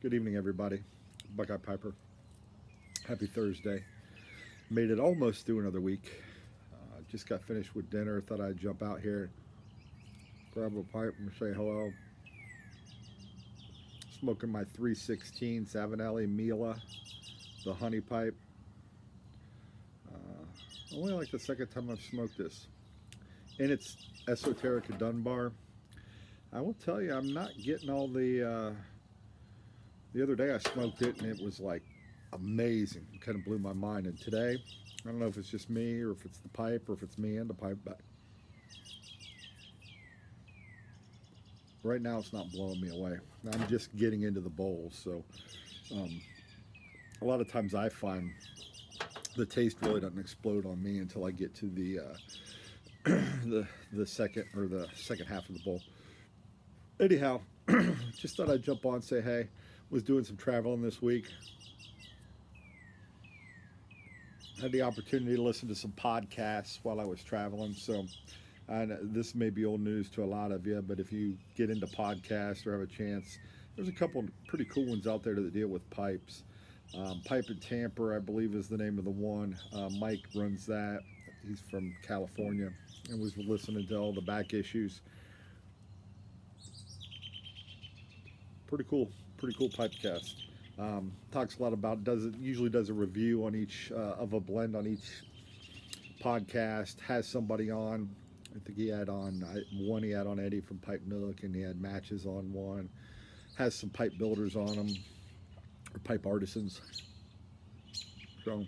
Good evening, everybody. Buckeye Piper. Happy Thursday. Made it almost through another week. Just got finished with dinner. Thought I'd jump out here, grab a pipe, and say hello. Smoking my 316 Savinelli Mila, the honey pipe. Only like the second time I've smoked this. And it's Esoterica Dunbar. I will tell you, I'm not getting all the other day I smoked it and it was like amazing. It kind of blew my mind. And today, I don't know if it's just me or if it's the pipe or if it's me and the pipe, but right now it's not blowing me away. I'm just getting into the bowls. So a lot of times I find the taste really doesn't explode on me until I get to the the second half of the bowl. Anyhow, just thought I'd jump on and say hey. Was doing some traveling this week. Had the opportunity to listen to some podcasts while I was traveling. So this may be old news to a lot of you, but if you get into podcasts or have a chance, there's a couple pretty cool ones out there that deal with pipes. Pipe and Tamper, I believe, is the name of the one. Mike runs that. He's from California and was listening to all the back issues. Pretty cool pipecast. Talks a lot about, usually does a review on each of a blend on each podcast. Has somebody on. I think he had on one. He had on Eddie from Pipe Nook, and he had Matches on one. Has some pipe builders on them, or pipe artisans. So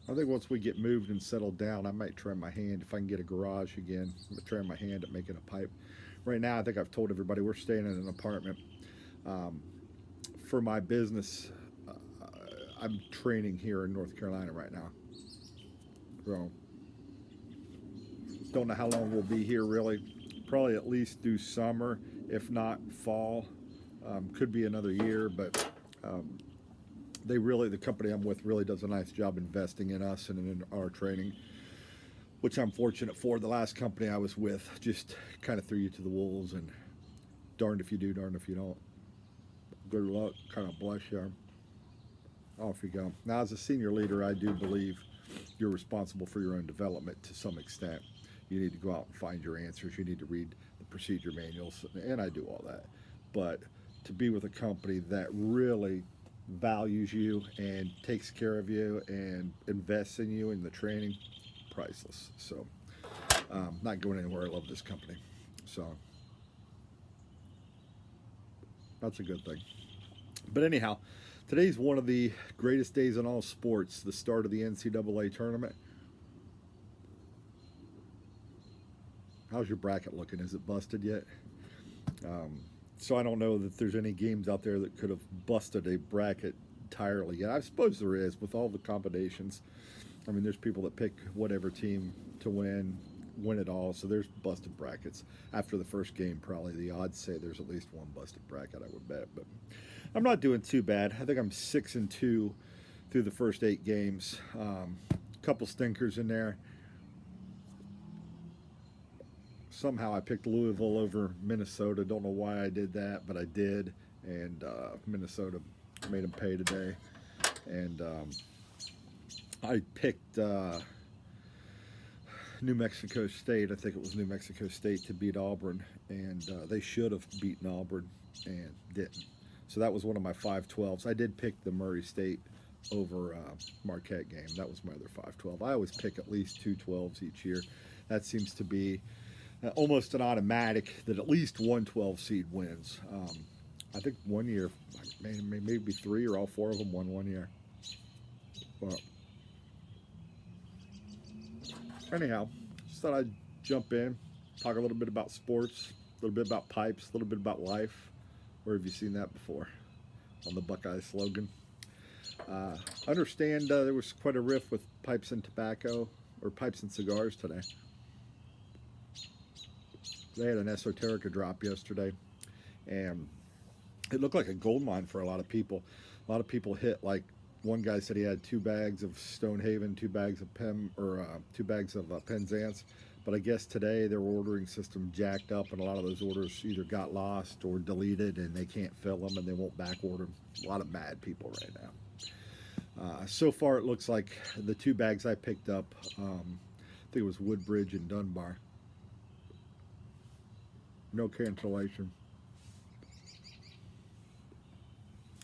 I think once we get moved and settled down, I might try my hand if I can get a garage again. I'm gonna try my hand at making a pipe. Right now, I think I've told everybody we're staying in an apartment. For my business, I'm training here in North Carolina right now. So, don't know how long we'll be here really. Probably at least through summer, if not fall. Could be another year, but the company I'm with really does a nice job investing in us and in our training, which I'm fortunate for. The last company I was with just kind of threw you to the wolves, and darned if you do, darned if you don't. Good luck, kind of bless you. Off you go. Now, as a senior leader, I do believe you're responsible for your own development to some extent. You need to go out and find your answers. You need to read the procedure manuals, and I do all that. But to be with a company that really values you and takes care of you and invests in you in the training, priceless. So, not going anywhere. I love this company. So, that's a good thing. But anyhow, today's one of the greatest days in all sports, the start of the NCAA tournament. How's your bracket looking? Is it busted yet? So I don't know that there's any games out there that could have busted a bracket entirely yet. I suppose there is with all the combinations. I mean, there's people that pick whatever team to win it all. So there's busted brackets. After the first game, probably the odds say there's at least one busted bracket, I would bet. But I'm not doing too bad. I think I'm 6-2 through the first 8 games. Couple stinkers in there. Somehow I picked Louisville over Minnesota. Don't know why I did that, but I did. And Minnesota made them pay today. And I picked New Mexico State. I think it was New Mexico State to beat Auburn. And they should have beaten Auburn and didn't. So that was one of my 5-12s. I did pick the Murray State over Marquette game. That was my other 5-12. I always pick at least 2 12s each year. That seems to be almost an automatic that at least one 12 seed wins. I think one year, maybe 3 or all 4 of them won one year. But anyhow, just thought I'd jump in, talk a little bit about sports, a little bit about pipes, a little bit about life. Where have you seen that before? On the Buckeye slogan. Understand there was quite a riff with pipes and tobacco, or pipes and cigars today. They had an Esoterica drop yesterday, and it looked like a gold mine for a lot of people. A lot of people hit, like one guy said he had 2 bags of Stonehaven, 2 bags of Penzance, But I guess today their ordering system jacked up, and a lot of those orders either got lost or deleted, and they can't fill them, and they won't back order them. A lot of bad people right now. So far, it looks like the 2 bags I picked up, I think it was Woodbridge and Dunbar. No cancellation.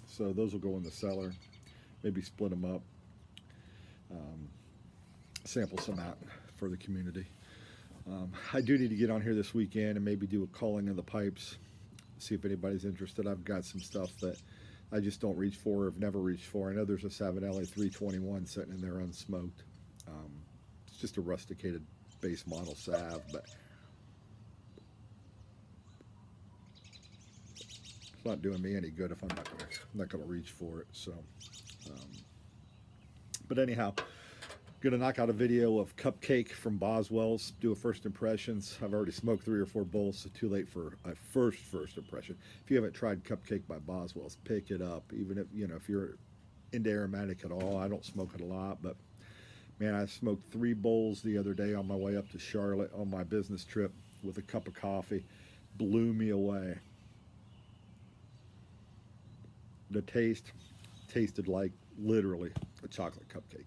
So those will go in the cellar. Maybe split them up. Sample some out for the community. I do need to get on here this weekend and maybe do a culling of the pipes. See if anybody's interested. I've got some stuff that I just don't reach for, or have never reached for. I know there's a Savinelli 321 sitting in there unsmoked. It's just a rusticated base model Sav, but it's not doing me any good if I'm not gonna reach for it. So, but anyhow, gonna knock out a video of Cupcake from Boswell's. Do a first impressions. I've already smoked 3 or 4 bowls, so too late for a first impression. If you haven't tried Cupcake by Boswell's, pick it up. Even if if you're into aromatic at all, I don't smoke it a lot, but man, I smoked 3 bowls the other day on my way up to Charlotte on my business trip with a cup of coffee. Blew me away. The taste tasted like literally a chocolate cupcake.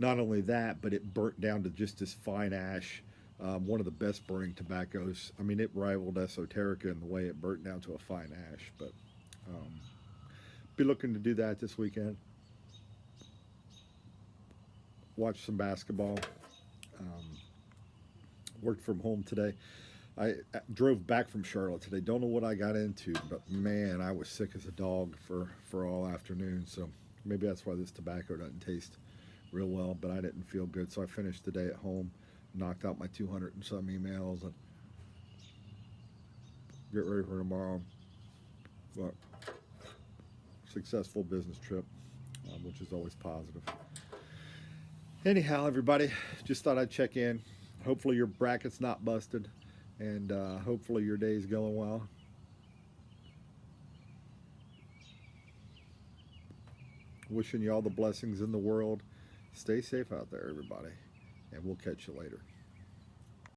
Not only that, but it burnt down to just this fine ash. One of the best burning tobaccos. I mean, it rivaled Esoterica in the way it burnt down to a fine ash. But be looking to do that this weekend. Watch some basketball. Worked from home today. I drove back from Charlotte today. Don't know what I got into, but man, I was sick as a dog for all afternoon. So maybe that's why this tobacco doesn't taste real well, but I didn't feel good, so I finished the day at home, knocked out my 200 and some emails, and get ready for tomorrow. But successful business trip, which is always positive. Anyhow, everybody, just thought I'd check in. Hopefully your bracket's not busted, and hopefully your day's going well. Wishing you all the blessings in the world. Stay safe out there, everybody, and we'll catch you later.